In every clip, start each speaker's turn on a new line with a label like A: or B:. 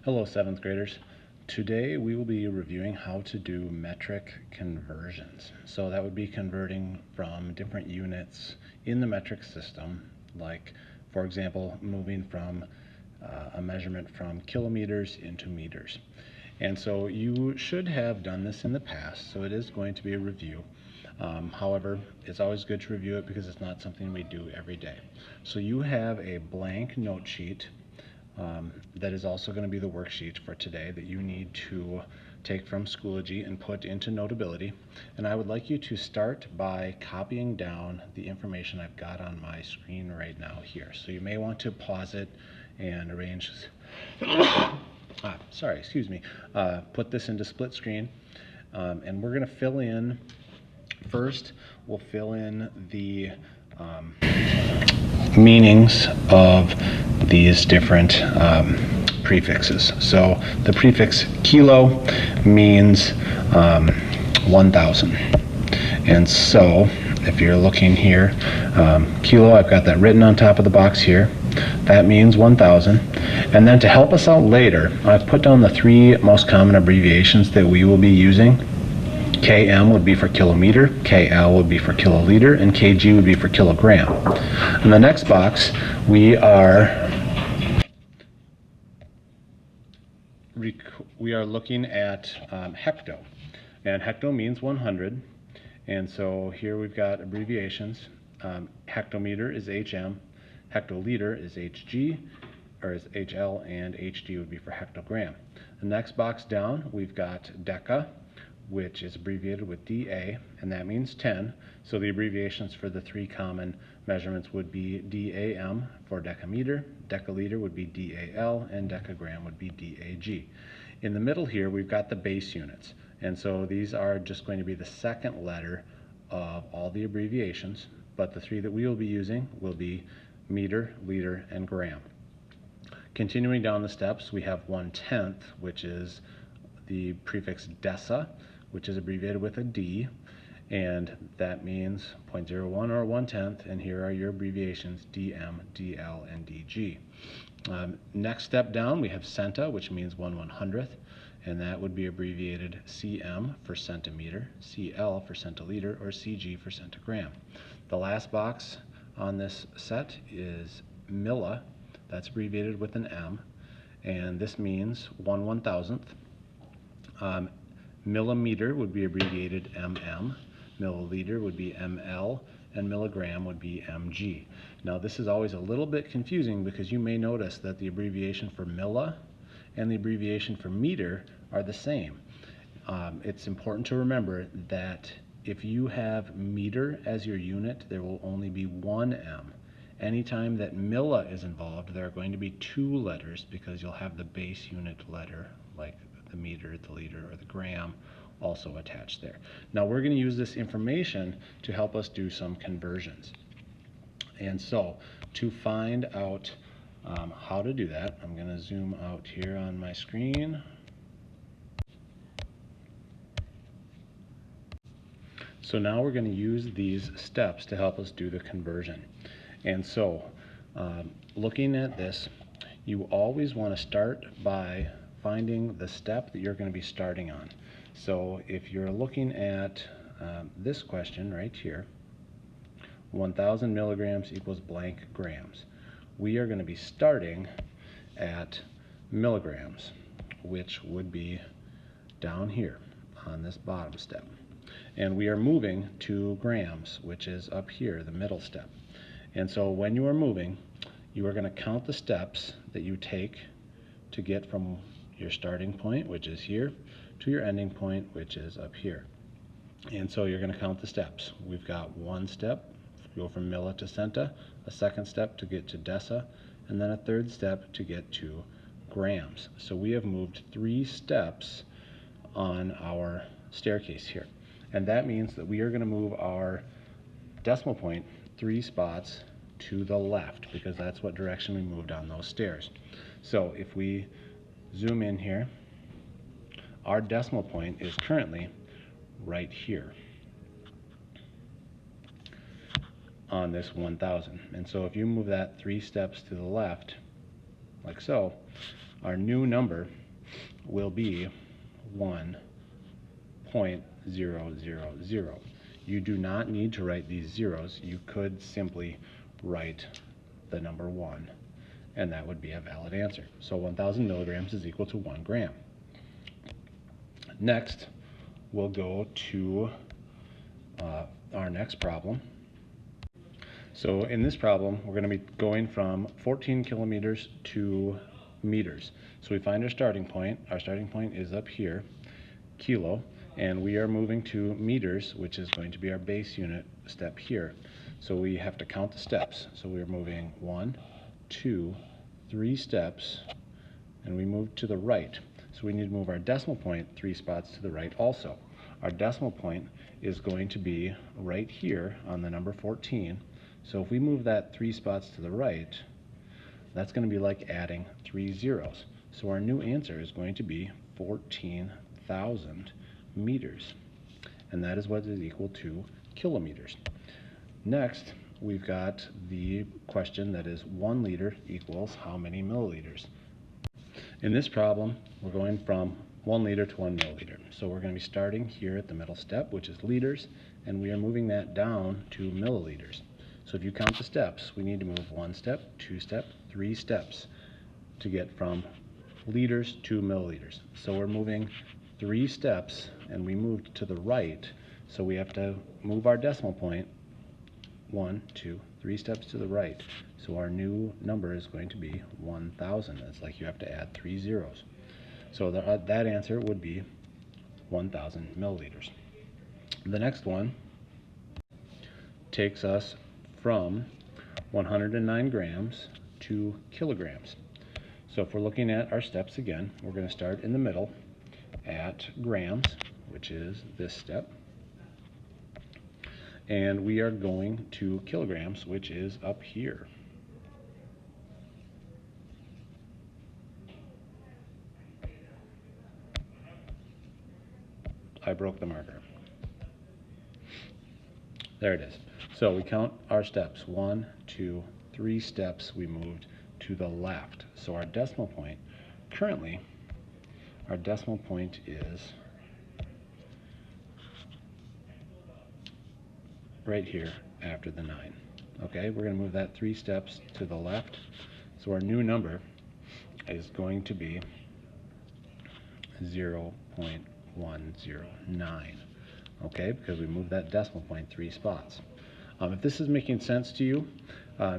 A: Hello, 7th graders. Today we will be reviewing how to do metric conversions. So that would be converting from different units in the metric system, like, for example, moving from a measurement from kilometers into meters. And so you should have done this in the past, so it is going to be a review. However, it's always good to review it because it's not something we do every day. So you have a blank note sheet that is also going to be the worksheet for today that you need to take from Schoology and put into Notability. And I would like you to start by copying down the information I've got on my screen right now here. So you may want to pause it and arrange, put this into split screen. And we're going to fill in, first we'll fill in the meanings of these different prefixes. So the prefix kilo means 1,000. And so if you're looking here, kilo, I've got that written on top of the box here. That means 1,000. And then to help us out later, I've put down the three most common abbreviations that we will be using. km would be for kilometer, kl would be for kiloliter, and kg would be for kilogram. In the next box, we are looking at hecto, and hecto means 100. And so here we've got abbreviations. Hectometer is HM, hectoliter is HG, or is HL, and HD would be for hectogram. The next box down, we've got deca, which is abbreviated with DA, and that means 10. So the abbreviations for the three common measurements would be DAM for decameter, decaliter would be DAL, and decagram would be DAG. In the middle here, we've got the base units. And so these are just going to be the second letter of all the abbreviations, but the three that we will be using will be meter, liter, and gram. Continuing down the steps, we have 1/10, which is the prefix deci, which is abbreviated with a D, and that means 0.01 or 1/10, and here are your abbreviations DM, DL, and DG. Next step down, we have centa, which means 1/100th, and that would be abbreviated CM for centimeter, CL for centiliter, or CG for centigram. The last box on this set is milla, that's abbreviated with an M, and this means 1/1000th. Millimeter would be abbreviated MM, milliliter would be ML, and milligram would be MG. Now this is always a little bit confusing because you may notice that the abbreviation for milla and the abbreviation for meter are the same. It's important to remember that if you have meter as your unit, there will only be one M. Anytime that milla is involved, there are going to be two letters because you'll have the base unit letter, like the meter, the liter, or the gram also attached there. Now we're going to use this information to help us do some conversions. And so to find out how to do that, I'm going to zoom out here on my screen. So now we're going to use these steps to help us do the conversion. And so looking at this, you always want to start by finding the step that you're going to be starting on. So if you're looking at this question right here, 1,000 milligrams equals blank grams. We are going to be starting at milligrams, which would be down here on this bottom step. And we are moving to grams, which is up here, the middle step. And so when you are moving, you are going to count the steps that you take to get from your starting point, which is here, to your ending point, which is up here. And so you're going to count the steps. We've got one step, go from milla to centa, a second step to get to deca, and then a third step to get to grams. So we have moved 3 steps on our staircase here. And that means that we are going to move our decimal point 3 spots to the left because that's what direction we moved on those stairs. So if we zoom in here, our decimal point is currently right here on this 1,000. And so if you move that 3 steps to the left, like so, our new number will be 1.000. You do not need to write these zeros. You could simply write the number 1, and that would be a valid answer. So 1,000 milligrams is equal to 1 gram. Next, we'll go to our next problem. So in this problem, we're going to be going from 14 kilometers to meters. So we find our starting point. Our starting point is up here, kilo, and we are moving to meters, which is going to be our base unit step here. So we have to count the steps. So we're moving 1, 2, 3 steps, and we move to the right. So we need to move our decimal point 3 spots to the right also. Our decimal point is going to be right here on the number 14. So if we move that 3 spots to the right, that's going to be like adding 3 zeros. So our new answer is going to be 14,000 meters. And that is what is equal to kilometers. Next, we've got the question that is 1 liter equals how many milliliters? In this problem, we're going from 1 liter to 1 milliliter. So we're going to be starting here at the middle step, which is liters, and we are moving that down to milliliters. So if you count the steps, we need to move 1 step, 2 steps, 3 steps to get from liters to milliliters. So we're moving 3 steps, and we moved to the right, so we have to move our decimal point 1, 2, 3 steps to the right. So our new number is going to be 1,000. It's like you have to add 3 zeros. So that answer would be 1,000 milliliters. The next one takes us from 109 grams to kilograms. So if we're looking at our steps again, we're going to start in the middle at grams, which is this step. And we are going to kilograms, which is up here. I broke the marker. There it is. So we count our steps. 1, 2, 3 steps we moved to the left. So our decimal point, currently, our decimal point is right here after the 9. Okay, we're going to move that 3 steps to the left. So our new number is going to be 0.109. Okay, because we moved that decimal point 3 spots. If this is making sense to you,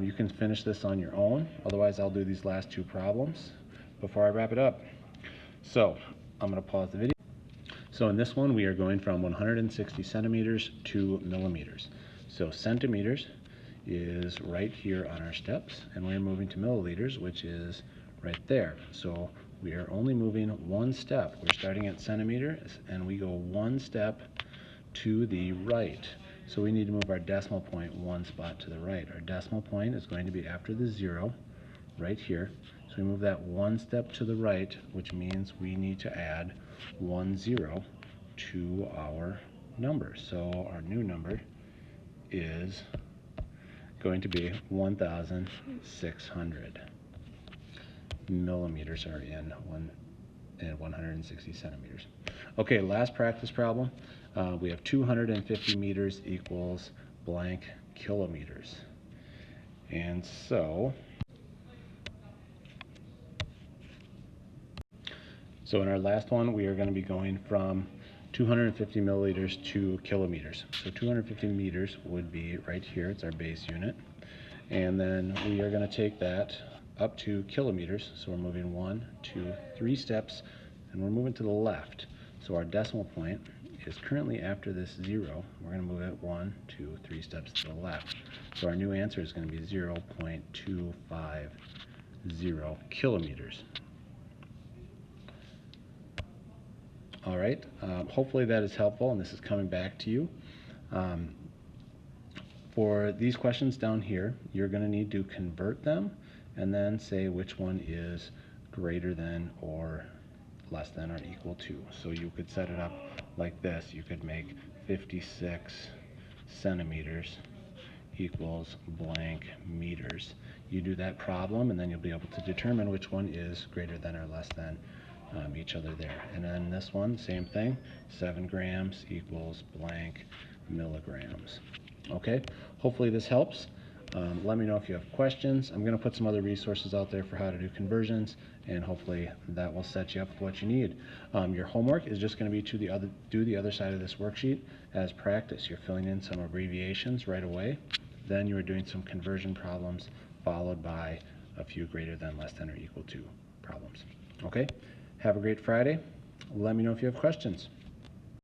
A: you can finish this on your own. Otherwise, I'll do these last 2 problems before I wrap it up. So I'm going to pause the video. So in this one, we are going from 160 centimeters to millimeters. So centimeters is right here on our steps, and we're moving to milliliters, which is right there. So we are only moving 1 step. We're starting at centimeters, and we go 1 step to the right. So we need to move our decimal point 1 spot to the right. Our decimal point is going to be after the 0, right here. So we move that 1 step to the right, which means we need to add 1 0 to our number. So our new number is going to be 1,600 millimeters are in 160 centimeters. Okay, last practice problem. We have 250 meters equals blank kilometers. And so in our last one, we are going to be going from 250 milliliters to kilometers. So 250 meters would be right here. It's our base unit. And then we are going to take that up to kilometers. So we're moving 1, 2, 3 steps, and we're moving to the left. So our decimal point is currently after this 0. We're going to move it 1, 2, 3 steps to the left. So our new answer is going to be 0.250 kilometers. All right, hopefully that is helpful, and this is coming back to you. For these questions down here, you're going to need to convert them and then say which one is greater than or less than or equal to. So you could set it up like this. You could make 56 centimeters equals blank meters. you do that problem, and then you'll be able to determine which one is greater than or less than each other there. And then this one, same thing, 7 grams equals blank milligrams. Okay, hopefully this helps. Let me know if you have questions. I'm going to put some other resources out there for how to do conversions, and hopefully that will set you up with what you need. Your homework is just going to be to do the other side of this worksheet as practice. You're filling in some abbreviations right away. Then you are doing some conversion problems, followed by a few greater than, less than, or equal to problems. Okay? Have a great Friday. Let me know if you have questions.